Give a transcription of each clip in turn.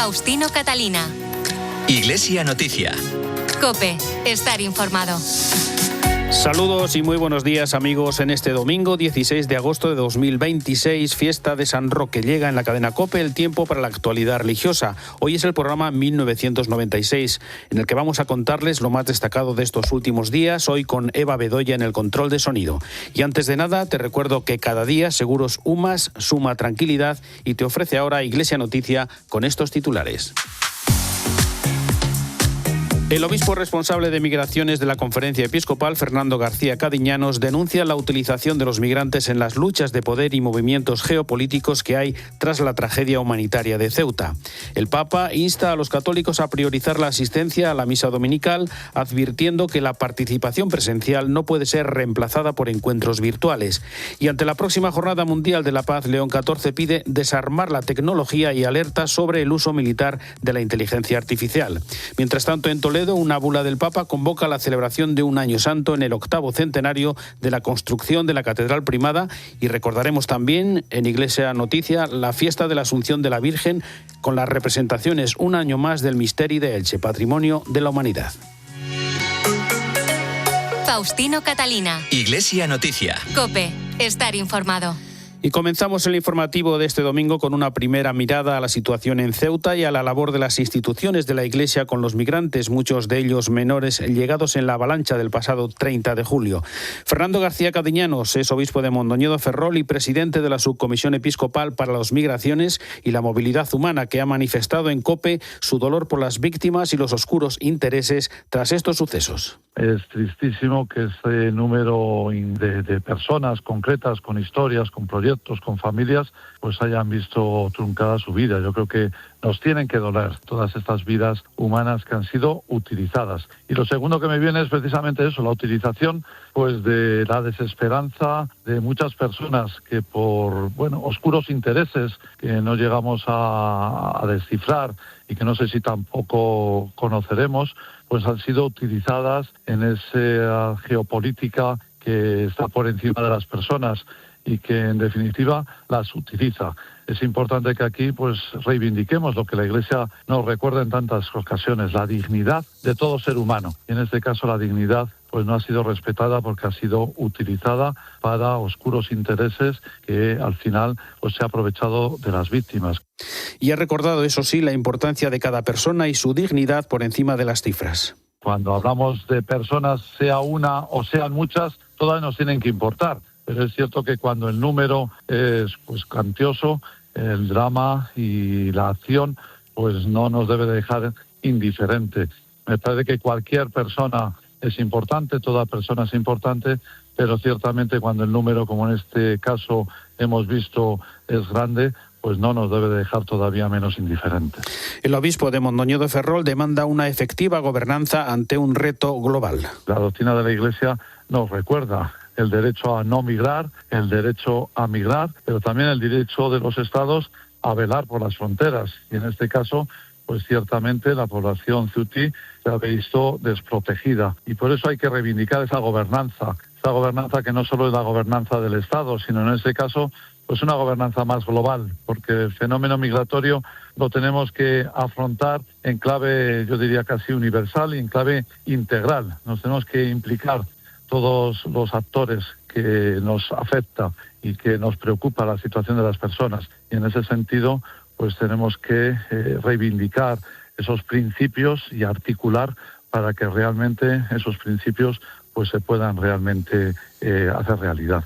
Faustino Catalina. Iglesia Noticia. COPE. Estar informado. Saludos y muy buenos días, amigos. En este domingo 16 de agosto de 2026, fiesta de San Roque. Llega en la cadena COPE el tiempo para la actualidad religiosa. Hoy es el programa 1996, en el que vamos a contarles lo más destacado de estos últimos días, hoy con Eva Bedoya en el control de sonido. Y antes de nada, te recuerdo que cada día Seguros UMAS suma tranquilidad y te ofrece ahora Iglesia Noticia con estos titulares. El obispo responsable de migraciones de la Conferencia Episcopal, Fernando García Cadiñanos, denuncia la utilización de los migrantes en las luchas de poder y movimientos geopolíticos que hay tras la tragedia humanitaria de Ceuta. El Papa insta a los católicos a priorizar la asistencia a la misa dominical, advirtiendo que la participación presencial no puede ser reemplazada por encuentros virtuales. Y ante la próxima Jornada Mundial de la Paz, León XIV pide desarmar la tecnología y alerta sobre el uso militar de la inteligencia artificial. Mientras tanto, en Toledo, una bula del Papa convoca la celebración de un año santo en el 8º centenario de la construcción de la Catedral Primada, y recordaremos también en Iglesia Noticia la fiesta de la Asunción de la Virgen con las representaciones un año más del Misteri de Elche, Patrimonio de la Humanidad. Faustino Catalina. Iglesia Noticia. COPE. Estar informado. Y comenzamos el informativo de este domingo con una primera mirada a la situación en Ceuta y a la labor de las instituciones de la Iglesia con los migrantes, muchos de ellos menores, llegados en la avalancha del pasado 30 de julio. Fernando García Cadiñanos es obispo de Mondoñedo Ferrol y presidente de la Subcomisión Episcopal para las Migraciones y la Movilidad Humana, que ha manifestado en COPE su dolor por las víctimas y los oscuros intereses tras estos sucesos. Es tristísimo que ese número de personas concretas, con historias, con proyectos, con familias, pues hayan visto truncada su vida. Yo creo que nos tienen que doler todas estas vidas humanas que han sido utilizadas. Y lo segundo que me viene es precisamente eso, la utilización pues de la desesperanza de muchas personas que por oscuros intereses que no llegamos a descifrar y que no sé si tampoco conoceremos, pues han sido utilizadas en esa geopolítica que está por encima de las personas y que en definitiva las utiliza. Es importante que aquí pues reivindiquemos lo que la Iglesia nos recuerda en tantas ocasiones, la dignidad de todo ser humano. Y en este caso la dignidad pues no ha sido respetada porque ha sido utilizada para oscuros intereses que al final pues se ha aprovechado de las víctimas. Y ha recordado, eso sí, la importancia de cada persona y su dignidad por encima de las cifras. Cuando hablamos de personas, sea una o sean muchas, todas nos tienen que importar. Pero es cierto que cuando el número es pues cuantioso, el drama y la acción pues no nos debe dejar indiferente. Me parece que cualquier persona es importante, toda persona es importante, pero ciertamente cuando el número, como en este caso hemos visto, es grande, pues no nos debe dejar todavía menos indiferentes. El obispo de Mondoñedo Ferrol demanda una efectiva gobernanza ante un reto global. La doctrina de la Iglesia nos recuerda el derecho a no migrar, el derecho a migrar, pero también el derecho de los estados a velar por las fronteras. Y en este caso, pues ciertamente la población ceutí se ha visto desprotegida. Y por eso hay que reivindicar esa gobernanza que no solo es la gobernanza del Estado, sino en este caso pues una gobernanza más global, porque el fenómeno migratorio lo tenemos que afrontar en clave, yo diría casi universal y en clave integral. Nos tenemos que implicar todos los actores que nos afecta y que nos preocupa la situación de las personas. Y en ese sentido, pues tenemos que reivindicar esos principios y articular para que realmente esos principios pues se puedan realmente hacer realidad.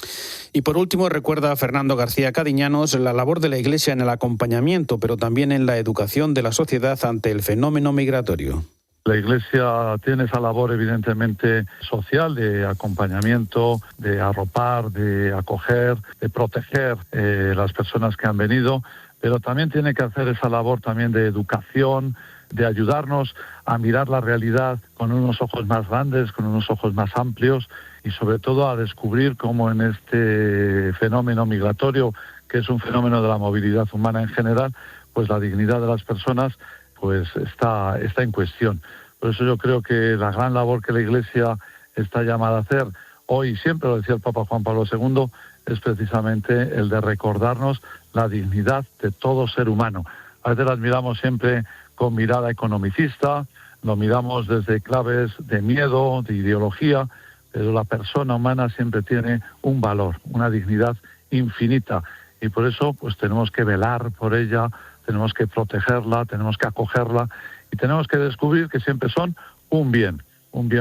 Y por último, recuerda a Fernando García Cadiñanos la labor de la Iglesia en el acompañamiento, pero también en la educación de la sociedad ante el fenómeno migratorio. La Iglesia tiene esa labor evidentemente social de acompañamiento, de arropar, de acoger, de proteger las personas que han venido, pero también tiene que hacer esa labor también de educación, de ayudarnos a mirar la realidad con unos ojos más grandes, con unos ojos más amplios y sobre todo a descubrir cómo en este fenómeno migratorio, que es un fenómeno de la movilidad humana en general, pues la dignidad de las personas pues está en cuestión. Por eso yo creo que la gran labor que la Iglesia está llamada a hacer hoy, siempre lo decía el Papa Juan Pablo II, es precisamente el de recordarnos la dignidad de todo ser humano. A veces las miramos siempre con mirada economicista, lo miramos desde claves de miedo, de ideología, pero la persona humana siempre tiene un valor, una dignidad infinita, y por eso pues tenemos que velar por ella, tenemos que protegerla, tenemos que acogerla y tenemos que descubrir que siempre son un bien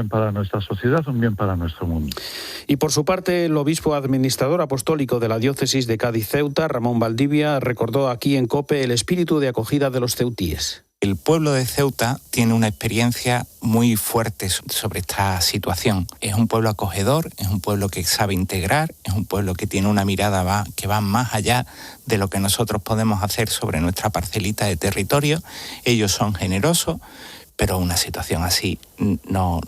para nuestra sociedad, un bien para nuestro mundo. Y por su parte, el obispo administrador apostólico de la diócesis de Cádiz-Ceuta, Ramón Valdivia, recordó aquí en COPE el espíritu de acogida de los ceutíes. El pueblo de Ceuta tiene una experiencia muy fuerte sobre esta situación. Es un pueblo acogedor, es un pueblo que sabe integrar, es un pueblo que tiene una mirada que va más allá de lo que nosotros podemos hacer sobre nuestra parcelita de territorio. Ellos son generosos, pero una situación así nos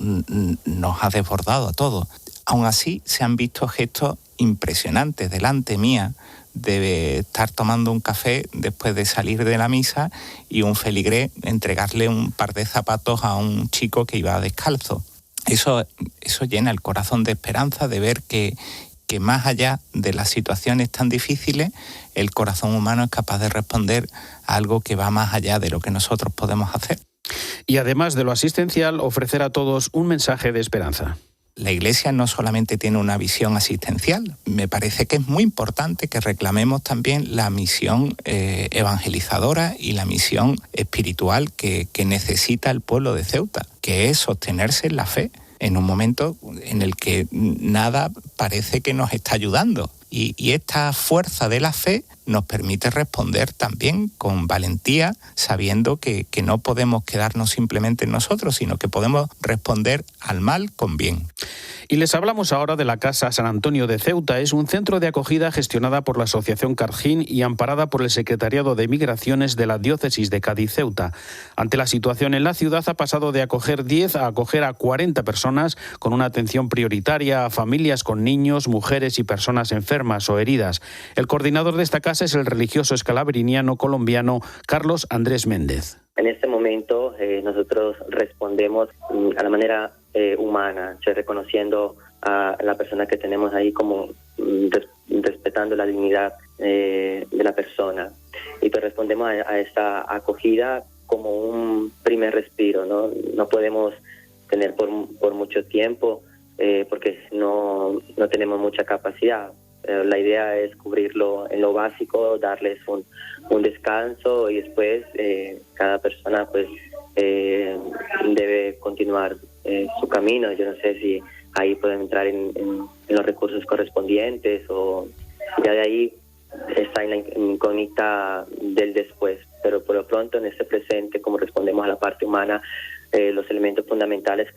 ha desbordado a todos. Aún así, se han visto gestos impresionantes delante mía, de estar tomando un café después de salir de la misa y un feligrés entregarle un par de zapatos a un chico que iba descalzo. Eso llena el corazón de esperanza, de ver que más allá de las situaciones tan difíciles, el corazón humano es capaz de responder a algo que va más allá de lo que nosotros podemos hacer. Y además de lo asistencial, ofrecer a todos un mensaje de esperanza. La Iglesia no solamente tiene una visión asistencial, me parece que es muy importante que reclamemos también la misión evangelizadora y la misión espiritual que necesita el pueblo de Ceuta, que es sostenerse en la fe en un momento en el que nada parece que nos está ayudando. Y esta fuerza de la fe nos permite responder también con valentía, sabiendo que no podemos quedarnos simplemente en nosotros, sino que podemos responder al mal con bien. Y les hablamos ahora de la Casa San Antonio de Ceuta. Es un centro de acogida gestionada por la Asociación Cargín y amparada por el Secretariado de Migraciones de la Diócesis de Cádiz-Ceuta. Ante la situación en la ciudad, ha pasado de acoger 10 a acoger a 40 personas, con una atención prioritaria a familias con niños, mujeres y personas enfermas o heridas. El coordinador de esta casa es el religioso escalabriniano colombiano Carlos Andrés Méndez. En este momento nosotros respondemos a la manera humana, reconociendo a la persona que tenemos ahí como respetando la dignidad de la persona. Y pues respondemos a esta acogida como un primer respiro, ¿no? No podemos tener por mucho tiempo porque no tenemos mucha capacidad. La idea es cubrirlo en lo básico, darles un descanso y después cada persona pues debe continuar su camino. Yo no sé si ahí pueden entrar en los recursos correspondientes o ya de ahí está en la incógnita del después. Pero por lo pronto en este presente, como respondemos a la parte humana, los elementos fundamentales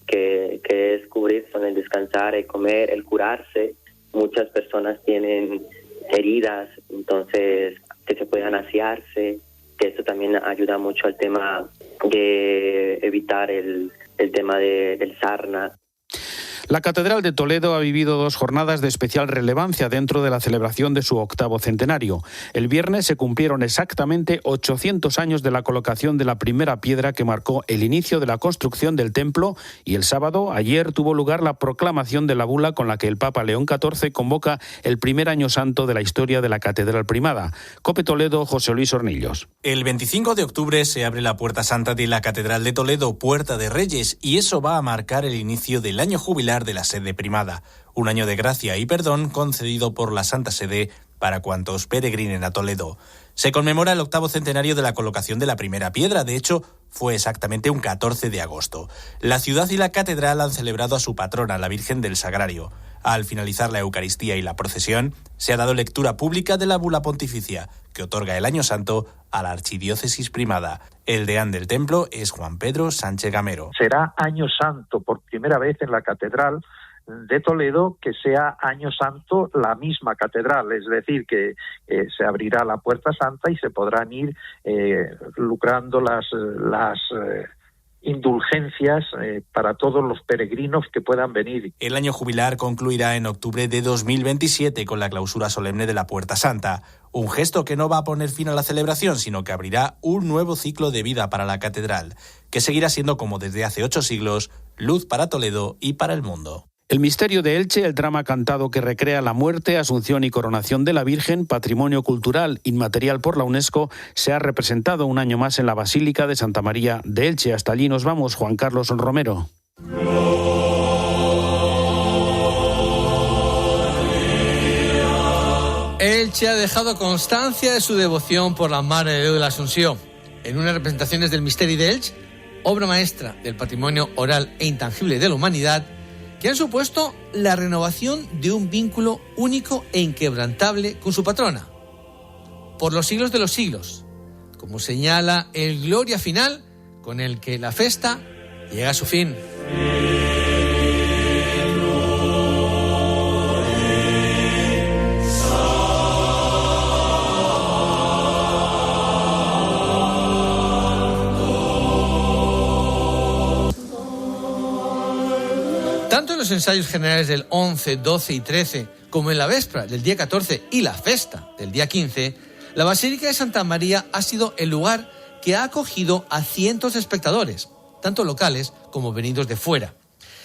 que es cubrir son el descansar, el comer, el curarse. Muchas personas tienen heridas, entonces que se puedan asearse, que esto también ayuda mucho al tema de evitar el tema del sarna. La Catedral de Toledo ha vivido 2 jornadas de especial relevancia dentro de la celebración de su 8º centenario. El viernes se cumplieron exactamente 800 años de la colocación de la primera piedra que marcó el inicio de la construcción del templo, y el sábado, ayer, tuvo lugar la proclamación de la bula con la que el Papa León XIV convoca el primer año santo de la historia de la Catedral Primada. COPE Toledo, José Luis Hornillos. El 25 de octubre se abre la Puerta Santa de la Catedral de Toledo, Puerta de Reyes, y eso va a marcar el inicio del año jubilar de la sede primada, un año de gracia y perdón concedido por la Santa Sede para cuantos peregrinen a Toledo. Se conmemora el 8º centenario de la colocación de la primera piedra, de hecho, fue exactamente un 14 de agosto. La ciudad y la catedral han celebrado a su patrona, la Virgen del Sagrario. Al finalizar la Eucaristía y la procesión, se ha dado lectura pública de la bula pontificia, que otorga el Año Santo a la Archidiócesis Primada. El deán del templo es Juan Pedro Sánchez Gamero. Será Año Santo por primera vez en la Catedral de Toledo, que sea Año Santo la misma catedral, es decir, que se abrirá la Puerta Santa y se podrán ir lucrando las indulgencias para todos los peregrinos que puedan venir. El año jubilar concluirá en octubre de 2027 con la clausura solemne de la Puerta Santa, un gesto que no va a poner fin a la celebración, sino que abrirá un nuevo ciclo de vida para la catedral, que seguirá siendo, como desde hace 8 siglos, luz para Toledo y para el mundo. El misterio de Elche, el drama cantado que recrea la muerte, asunción y coronación de la Virgen, patrimonio cultural inmaterial por la UNESCO, se ha representado un año más en la Basílica de Santa María de Elche. Hasta allí nos vamos, Juan Carlos Romero. Elche ha dejado constancia de su devoción por la Mare de Déu de la Asunción en unas representaciones del Misteri de Elche, obra maestra del patrimonio oral e intangible de la humanidad, que han supuesto la renovación de un vínculo único e inquebrantable con su patrona, por los siglos de los siglos, como señala el Gloria final con el que la festa llega a su fin. Tanto en los ensayos generales del 11, 12 y 13, como en la véspera del día 14 y la festa del día 15, la Basílica de Santa María ha sido el lugar que ha acogido a cientos de espectadores, tanto locales como venidos de fuera,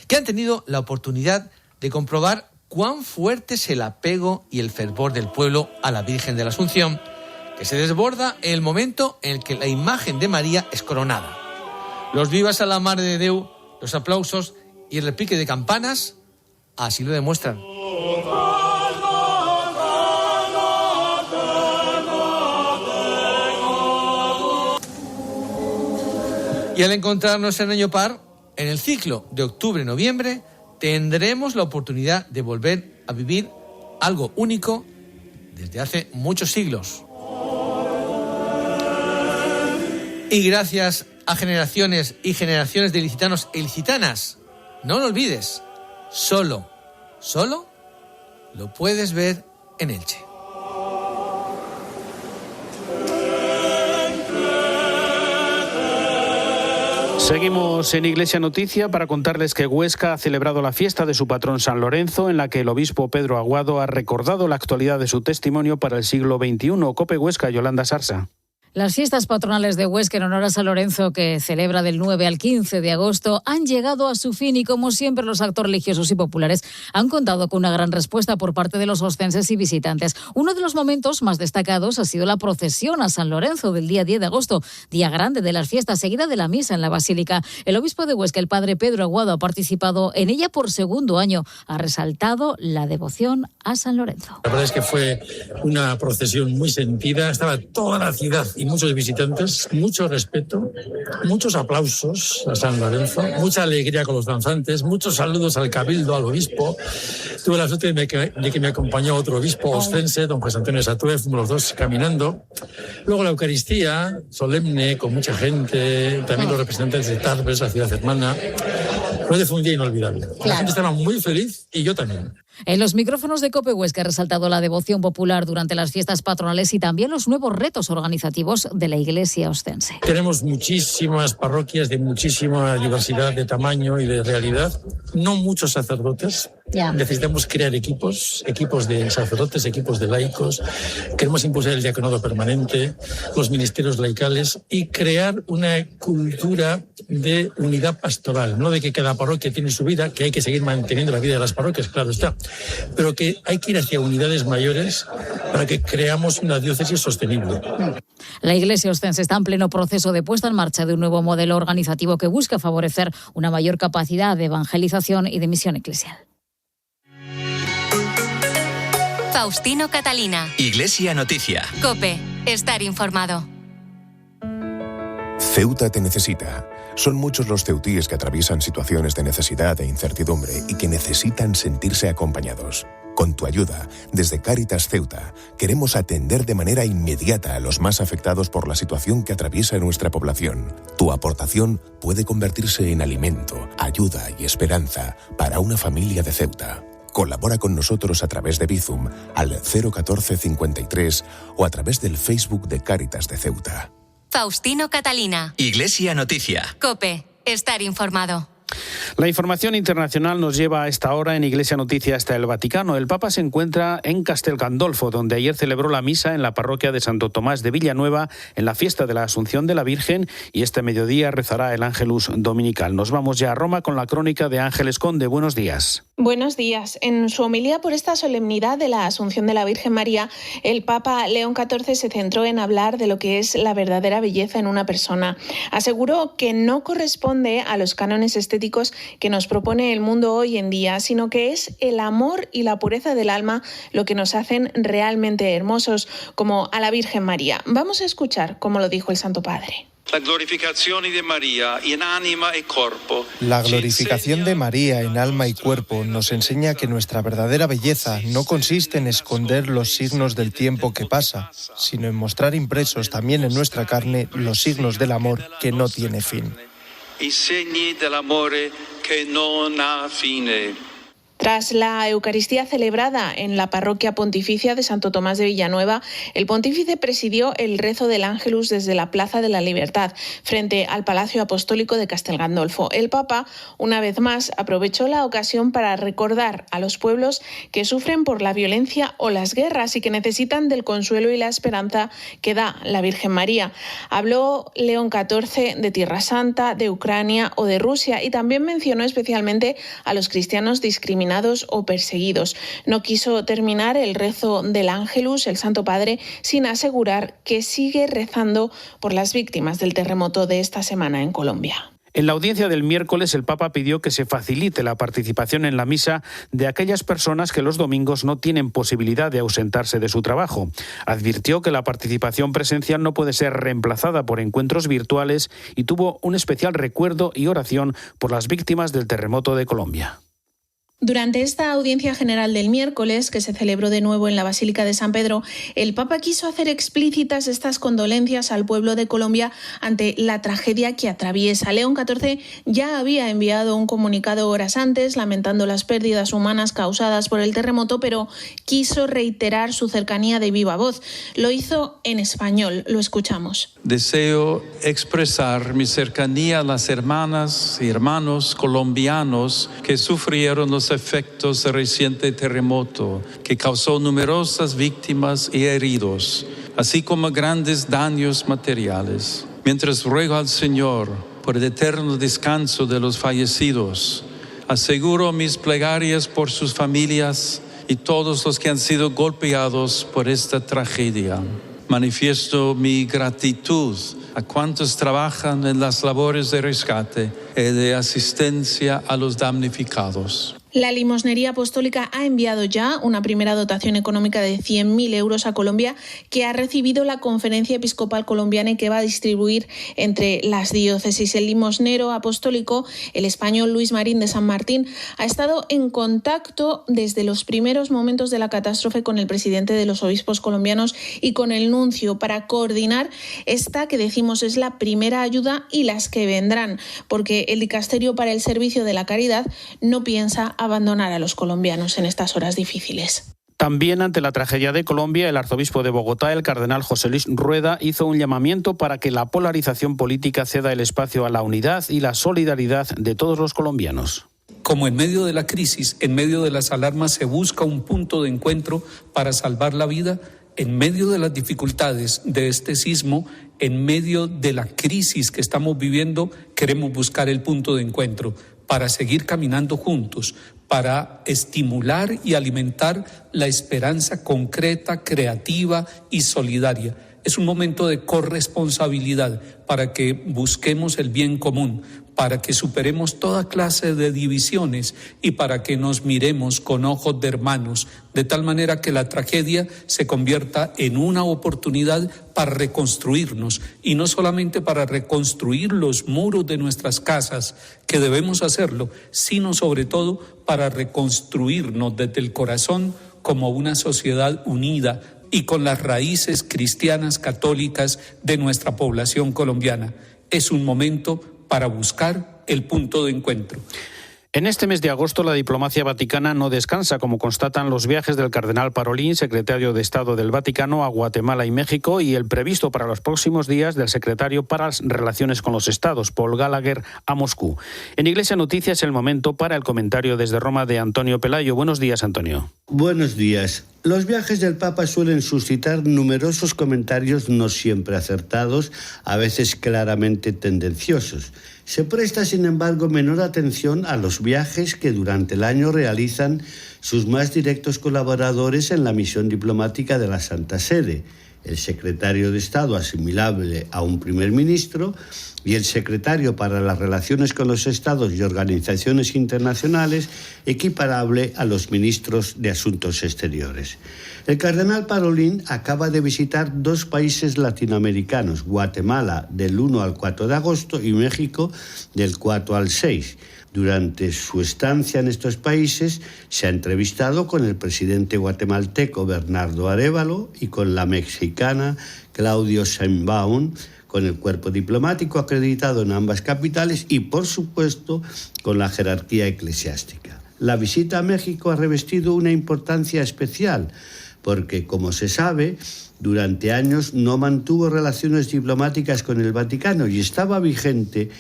que han tenido la oportunidad de comprobar cuán fuerte es el apego y el fervor del pueblo a la Virgen de la Asunción, que se desborda en el momento en el que la imagen de María es coronada. Los vivas a la Mare de Déu, los aplausos y el repique de campanas así lo demuestran. Y al encontrarnos en año par, en el ciclo de octubre-noviembre, tendremos la oportunidad de volver a vivir algo único desde hace muchos siglos. Y gracias a generaciones y generaciones de ilicitanos e ilicitanas, no lo olvides, solo lo puedes ver en Elche. Seguimos en Iglesia Noticia para contarles que Huesca ha celebrado la fiesta de su patrón San Lorenzo, en la que el obispo Pedro Aguado ha recordado la actualidad de su testimonio para el siglo XXI. COPE Huesca, Yolanda Sarsa. Las fiestas patronales de Huesca en honor a San Lorenzo, que celebra del 9 al 15 de agosto, han llegado a su fin y, como siempre, los actos religiosos y populares han contado con una gran respuesta por parte de los oscenses y visitantes. Uno de los momentos más destacados ha sido la procesión a San Lorenzo del día 10 de agosto, día grande de las fiestas, seguida de la misa en la Basílica. El obispo de Huesca, el padre Pedro Aguado, ha participado en ella por segundo año. Ha resaltado la devoción a San Lorenzo. La verdad es que fue una procesión muy sentida, estaba toda la ciudad y muchos visitantes, mucho respeto, muchos aplausos a San Lorenzo, mucha alegría con los danzantes, muchos saludos al cabildo, al obispo. Tuve la suerte de que me acompañó otro obispo oscense, don José Antonio Satúe, fuimos los dos caminando. Luego la Eucaristía, solemne, con mucha gente, también los representantes de Tarbes, la ciudad hermana. Fue un día inolvidable. La gente estaba muy feliz y yo también. En los micrófonos de COPE Huesca ha resaltado la devoción popular durante las fiestas patronales y también los nuevos retos organizativos de la Iglesia oscense. Tenemos muchísimas parroquias de muchísima diversidad de tamaño y de realidad, no muchos sacerdotes. Necesitamos crear equipos de sacerdotes, equipos de laicos. Queremos impulsar el diaconado permanente, los ministerios laicales y crear una cultura de unidad pastoral, no de que cada parroquia tiene su vida, que hay que seguir manteniendo la vida de las parroquias, claro está, pero que hay que ir hacia unidades mayores para que creamos una diócesis sostenible. La Iglesia oscense está en pleno proceso de puesta en marcha de un nuevo modelo organizativo que busca favorecer una mayor capacidad de evangelización y de misión eclesial. Faustino Catalina. Iglesia Noticia. COPE. Estar informado. Ceuta te necesita. Son muchos los ceutíes que atraviesan situaciones de necesidad e incertidumbre y que necesitan sentirse acompañados. Con tu ayuda, desde Cáritas Ceuta, queremos atender de manera inmediata a los más afectados por la situación que atraviesa nuestra población. Tu aportación puede convertirse en alimento, ayuda y esperanza para una familia de Ceuta. Colabora con nosotros a través de Bizum al 014 53 o a través del Facebook de Cáritas de Ceuta. Faustino Catalina. Iglesia Noticia. COPE. Estar informado. La información internacional nos lleva a esta hora en Iglesia Noticia hasta el Vaticano. El Papa se encuentra en Castel Gandolfo, donde ayer celebró la misa en la parroquia de Santo Tomás de Villanueva en la fiesta de la Asunción de la Virgen, y este mediodía rezará el Ángelus dominical. Nos vamos ya a Roma con la crónica de Ángeles Conde. Buenos días. Buenos días. En su homilía por esta solemnidad de la Asunción de la Virgen María, el Papa León XIV se centró en hablar de lo que es la verdadera belleza en una persona. Aseguró que no corresponde a los cánones estéticos que nos propone el mundo hoy en día, sino que es el amor y la pureza del alma lo que nos hacen realmente hermosos, como a la Virgen María. Vamos a escuchar cómo lo dijo el Santo Padre. La glorificación de María en alma y cuerpo. La glorificación de María en alma y cuerpo nos enseña que nuestra verdadera belleza no consiste en esconder los signos del tiempo que pasa, sino en mostrar impresos también en nuestra carne los signos del amor que no tiene fin. I segni dell'amore che non ha fine. Tras la Eucaristía celebrada en la parroquia pontificia de Santo Tomás de Villanueva, el pontífice presidió el rezo del Ángelus desde la Plaza de la Libertad, frente al Palacio Apostólico de Castel Gandolfo. El Papa, una vez más, aprovechó la ocasión para recordar a los pueblos que sufren por la violencia o las guerras y que necesitan del consuelo y la esperanza que da la Virgen María. Habló León XIV de Tierra Santa, de Ucrania o de Rusia, y también mencionó especialmente a los cristianos discriminados o perseguidos. No quiso terminar el rezo del Ángelus, el Santo Padre, sin asegurar que sigue rezando por las víctimas del terremoto de esta semana en Colombia. En la audiencia del miércoles, el Papa pidió que se facilite la participación en la misa de aquellas personas que los domingos no tienen posibilidad de ausentarse de su trabajo. Advirtió que la participación presencial no puede ser reemplazada por encuentros virtuales y tuvo un especial recuerdo y oración por las víctimas del terremoto de Colombia. Durante esta audiencia general del miércoles, que se celebró de nuevo en la Basílica de San Pedro, el Papa quiso hacer explícitas estas condolencias al pueblo de Colombia ante la tragedia que atraviesa. León XIV ya había enviado un comunicado horas antes lamentando las pérdidas humanas causadas por el terremoto, pero quiso reiterar su cercanía de viva voz. Lo hizo en español. Lo escuchamos. Deseo expresar mi cercanía a las hermanas y hermanos colombianos que sufrieron los efectos del reciente terremoto, que causó numerosas víctimas y heridos, así como grandes daños materiales. Mientras ruego al Señor por el eterno descanso de los fallecidos, aseguro mis plegarias por sus familias y todos los que han sido golpeados por esta tragedia. Manifiesto mi gratitud a cuantos trabajan en las labores de rescate y de asistencia a los damnificados. La Limosnería Apostólica ha enviado ya una primera dotación económica de 100.000 euros a Colombia, que ha recibido la Conferencia Episcopal Colombiana y que va a distribuir entre las diócesis. El limosnero apostólico, el español Luis Marín de San Martín, ha estado en contacto desde los primeros momentos de la catástrofe con el presidente de los obispos colombianos y con el nuncio para coordinar esta que decimos es la primera ayuda y las que vendrán, porque el Dicasterio para el Servicio de la Caridad no piensa abandonar a los colombianos en estas horas difíciles. También ante la tragedia de Colombia, el arzobispo de Bogotá, el cardenal José Luis Rueda, hizo un llamamiento para que la polarización política ceda el espacio a la unidad y la solidaridad de todos los colombianos. Como en medio de la crisis, en medio de las alarmas, se busca un punto de encuentro para salvar la vida, en medio de las dificultades de este sismo, en medio de la crisis que estamos viviendo, queremos buscar el punto de encuentro para seguir caminando juntos, para estimular y alimentar la esperanza concreta, creativa y solidaria. Es un momento de corresponsabilidad para que busquemos el bien común, para que superemos toda clase de divisiones y para que nos miremos con ojos de hermanos, de tal manera que la tragedia se convierta en una oportunidad para reconstruirnos, y no solamente para reconstruir los muros de nuestras casas, que debemos hacerlo, sino sobre todo para reconstruirnos desde el corazón como una sociedad unida y con las raíces cristianas católicas de nuestra población colombiana. Es un momento para buscar el punto de encuentro. En este mes de agosto la diplomacia vaticana no descansa, como constatan los viajes del cardenal Parolin, secretario de Estado del Vaticano, a Guatemala y México, y el previsto para los próximos días del secretario para las relaciones con los Estados, Paul Gallagher, a Moscú. En Iglesia Noticias, el momento para el comentario desde Roma de Antonio Pelayo. Buenos días, Antonio. Buenos días. Los viajes del Papa suelen suscitar numerosos comentarios no siempre acertados, a veces claramente tendenciosos. Se presta, sin embargo, menor atención a los viajes que durante el año realizan sus más directos colaboradores en la misión diplomática de la Santa Sede, el secretario de Estado asimilable a un primer ministro y el secretario para las relaciones con los Estados y organizaciones internacionales equiparable a los ministros de Asuntos Exteriores. El cardenal Parolin acaba de visitar 2 países latinoamericanos, Guatemala del 1 al 4 de agosto y México del 4 al 6. Durante su estancia en estos países se ha entrevistado con el presidente guatemalteco Bernardo Arévalo y con la mexicana Claudia Sheinbaum, con el cuerpo diplomático acreditado en ambas capitales y, por supuesto, con la jerarquía eclesiástica. La visita a México ha revestido una importancia especial porque, como se sabe, durante años no mantuvo relaciones diplomáticas con el Vaticano y estaba vigente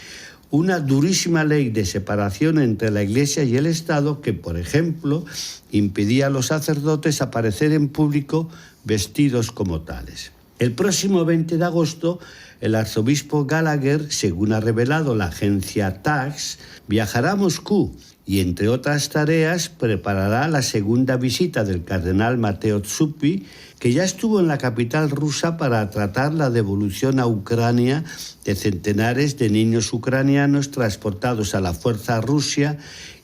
una durísima ley de separación entre la Iglesia y el Estado que, por ejemplo, impedía a los sacerdotes aparecer en público vestidos como tales. El próximo 20 de agosto, el arzobispo Gallagher, según ha revelado la agencia TASS, viajará a Moscú y, entre otras tareas, preparará la segunda visita del cardenal Mateo Zuppi, que ya estuvo en la capital rusa para tratar la devolución a Ucrania de centenares de niños ucranianos transportados a la fuerza Rusia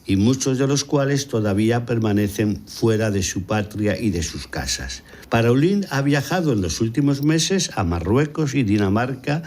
y muchos de los cuales todavía permanecen fuera de su patria y de sus casas. Parolin ha viajado en los últimos meses a Marruecos y Dinamarca,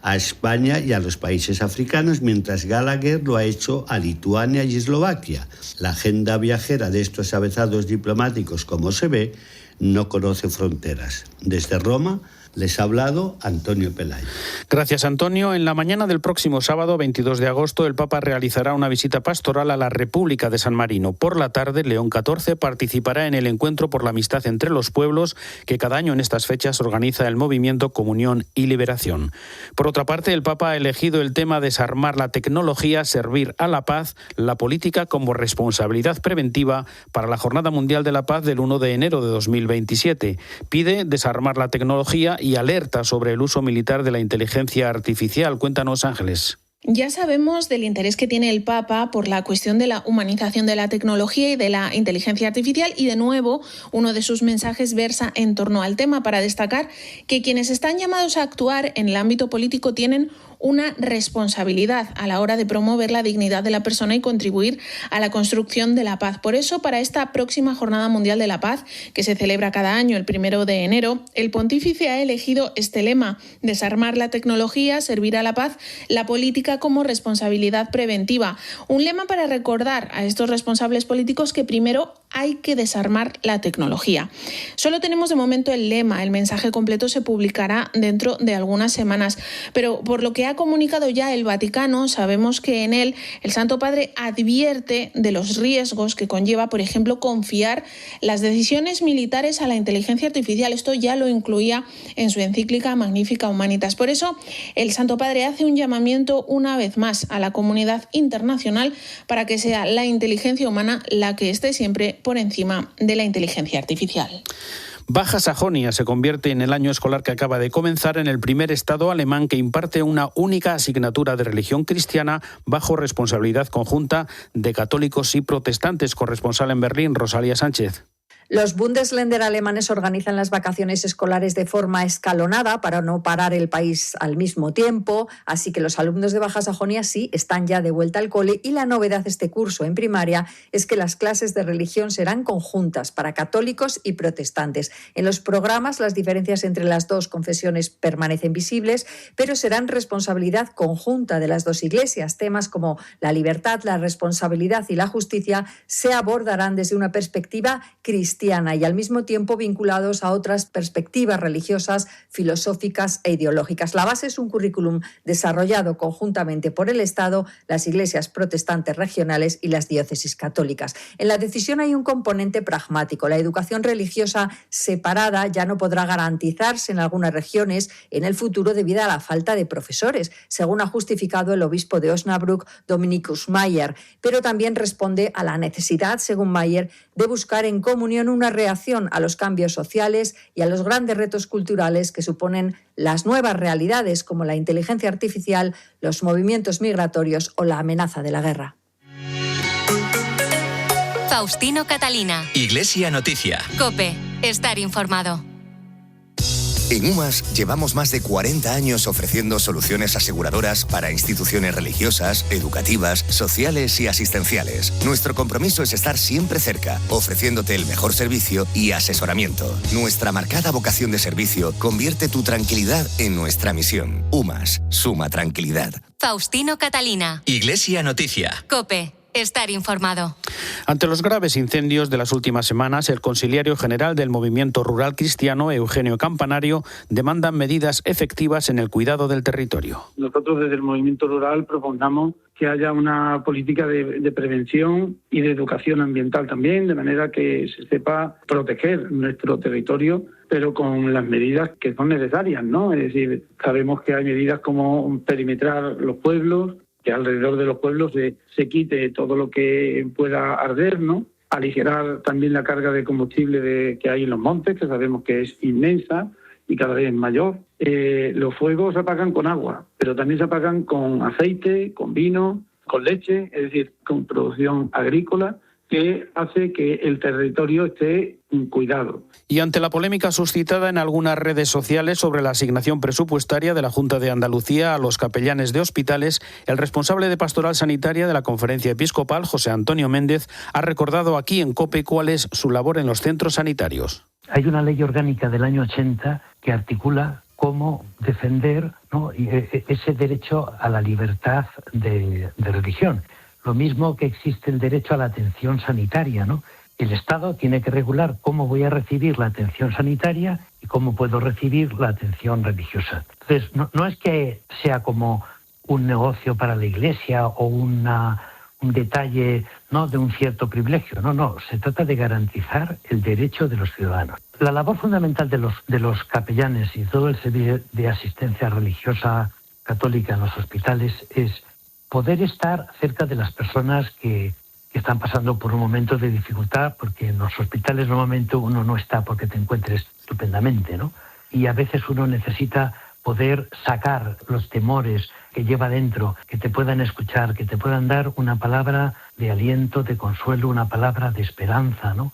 a España y a los países africanos, mientras Gallagher lo ha hecho a Lituania y Eslovaquia. La agenda viajera de estos avezados diplomáticos, como se ve, no conoce fronteras. Desde Roma les ha hablado Antonio Pelayo. Gracias, Antonio. En la mañana del próximo sábado, 22 de agosto, el Papa realizará una visita pastoral a la República de San Marino. Por la tarde, León XIV participará en el Encuentro por la Amistad entre los Pueblos, que cada año en estas fechas organiza el movimiento Comunión y Liberación. Por otra parte, el Papa ha elegido el tema desarmar la tecnología, servir a la paz, la política como responsabilidad preventiva para la Jornada Mundial de la Paz del 1 de enero de 2027. Pide desarmar la tecnología y alerta sobre el uso militar de la inteligencia artificial. Cuéntanos, Ángeles. Ya sabemos del interés que tiene el Papa por la cuestión de la humanización de la tecnología y de la inteligencia artificial y, de nuevo, uno de sus mensajes versa en torno al tema para destacar que quienes están llamados a actuar en el ámbito político tienen una responsabilidad a la hora de promover la dignidad de la persona y contribuir a la construcción de la paz. Por eso, para esta próxima Jornada Mundial de la Paz, que se celebra cada año el 1 de enero, el pontífice ha elegido este lema: desarmar la tecnología, servir a la paz, la política como responsabilidad preventiva. Un lema para recordar a estos responsables políticos que primero hay que desarmar la tecnología. Solo tenemos de momento el lema, el mensaje completo se publicará dentro de algunas semanas, pero por lo que ha comunicado ya el Vaticano, sabemos que en él el Santo Padre advierte de los riesgos que conlleva, por ejemplo, confiar las decisiones militares a la inteligencia artificial. Esto ya lo incluía en su encíclica Magnificat Humanitas. Por eso, el Santo Padre hace un llamamiento una vez más a la comunidad internacional para que sea la inteligencia humana la que esté siempre por encima de la inteligencia artificial. Baja Sajonia se convierte en el año escolar que acaba de comenzar en el primer estado alemán que imparte una única asignatura de religión cristiana bajo responsabilidad conjunta de católicos y protestantes. Corresponsal en Berlín, Rosalía Sánchez. Los Bundesländer alemanes organizan las vacaciones escolares de forma escalonada para no parar el país al mismo tiempo, así que los alumnos de Baja Sajonia sí están ya de vuelta al cole y la novedad de este curso en primaria es que las clases de religión serán conjuntas para católicos y protestantes. En los programas las diferencias entre las dos confesiones permanecen visibles, pero serán responsabilidad conjunta de las dos iglesias. Temas como la libertad, la responsabilidad y la justicia se abordarán desde una perspectiva cristiana cristiana y al mismo tiempo vinculados a otras perspectivas religiosas, filosóficas e ideológicas. La base es un currículum desarrollado conjuntamente por el Estado, las iglesias protestantes regionales y las diócesis católicas. En la decisión hay un componente pragmático. La educación religiosa separada ya no podrá garantizarse en algunas regiones en el futuro debido a la falta de profesores, según ha justificado el obispo de Osnabrück, Dominikus Mayer, pero también responde a la necesidad, según Mayer, de buscar en comunión una reacción a los cambios sociales y a los grandes retos culturales que suponen las nuevas realidades como la inteligencia artificial, los movimientos migratorios o la amenaza de la guerra. Faustino Catalina. Iglesia Noticia. COPE. Estar informado. En UMAS llevamos más de 40 años ofreciendo soluciones aseguradoras para instituciones religiosas, educativas, sociales y asistenciales. Nuestro compromiso es estar siempre cerca, ofreciéndote el mejor servicio y asesoramiento. Nuestra marcada vocación de servicio convierte tu tranquilidad en nuestra misión. UMAS, suma tranquilidad. Faustino Catalina. Iglesia Noticia. COPE. Estar informado. Ante los graves incendios de las últimas semanas, el consiliario general del Movimiento Rural Cristiano, Eugenio Campanario, demanda medidas efectivas en el cuidado del territorio. Nosotros desde el Movimiento Rural proponemos que haya una política de prevención y de educación ambiental también, de manera que se sepa proteger nuestro territorio, pero con las medidas que son necesarias, ¿no? Es decir, sabemos que hay medidas como perimetrar los pueblos, que alrededor de los pueblos se quite todo lo que pueda arder, ¿no? Aligerar también la carga de combustible que hay en los montes, que sabemos que es inmensa y cada vez mayor. Los fuegos se apagan con agua, pero también se apagan con aceite, con vino, con leche, es decir, con producción agrícola, que hace que el territorio esté cuidado. Y ante la polémica suscitada en algunas redes sociales sobre la asignación presupuestaria de la Junta de Andalucía a los capellanes de hospitales, el responsable de Pastoral Sanitaria de la Conferencia Episcopal, José Antonio Méndez, ha recordado aquí en COPE cuál es su labor en los centros sanitarios. Hay una ley orgánica del año 80 que articula cómo defender, ¿no?, ese derecho a la libertad de religión. Lo mismo que existe el derecho a la atención sanitaria, ¿no? El Estado tiene que regular cómo voy a recibir la atención sanitaria y cómo puedo recibir la atención religiosa. Entonces, no es que sea como un negocio para la Iglesia o un detalle, ¿no?, de un cierto privilegio. No, se trata de garantizar el derecho de los ciudadanos. La labor fundamental de los capellanes y todo el servicio de asistencia religiosa católica en los hospitales es poder estar cerca de las personas que están pasando por un momento de dificultad, porque en los hospitales normalmente uno no está porque te encuentres estupendamente, ¿no? Y a veces uno necesita poder sacar los temores que lleva dentro, que te puedan escuchar, que te puedan dar una palabra de aliento, de consuelo, una palabra de esperanza, ¿no?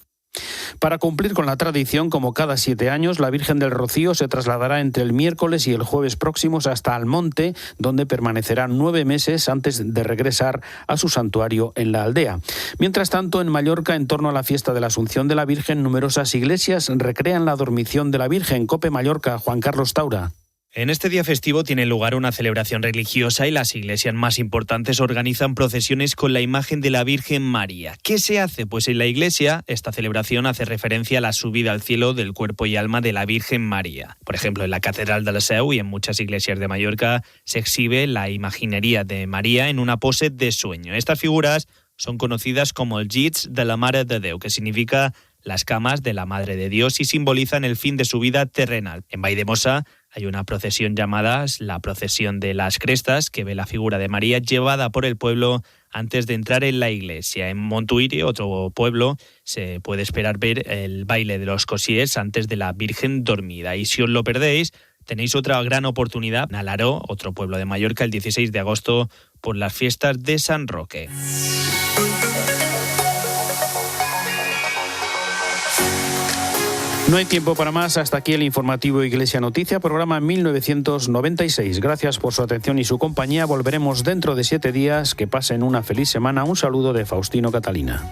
Para cumplir con la tradición, como cada 7 años, la Virgen del Rocío se trasladará entre el miércoles y el jueves próximos hasta Almonte, donde permanecerá 9 meses antes de regresar a su santuario en la aldea. Mientras tanto, en Mallorca, en torno a la fiesta de la Asunción de la Virgen, numerosas iglesias recrean la dormición de la Virgen. COPE Mallorca, Juan Carlos Taura. En este día festivo tiene lugar una celebración religiosa y las iglesias más importantes organizan procesiones con la imagen de la Virgen María. ¿Qué se hace? Pues en la iglesia esta celebración hace referencia a la subida al cielo del cuerpo y alma de la Virgen María. Por ejemplo, en la Catedral de la Seu y en muchas iglesias de Mallorca se exhibe la imaginería de María en una pose de sueño. Estas figuras son conocidas como el llits de la Mare de Déu, que significa las camas de la Madre de Dios y simbolizan el fin de su vida terrenal. En Valldemossa hay una procesión llamada la Procesión de las Crestas, que ve la figura de María llevada por el pueblo antes de entrar en la iglesia. En Montuïri, otro pueblo, se puede esperar ver el baile de los cosiers antes de la Virgen dormida. Y si os lo perdéis, tenéis otra gran oportunidad en Alaró, otro pueblo de Mallorca, el 16 de agosto, por las fiestas de San Roque. No hay tiempo para más. Hasta aquí el informativo Iglesia Noticia, programa 1996. Gracias por su atención y su compañía. Volveremos dentro de 7 días. Que pasen una feliz semana. Un saludo de Faustino Catalina.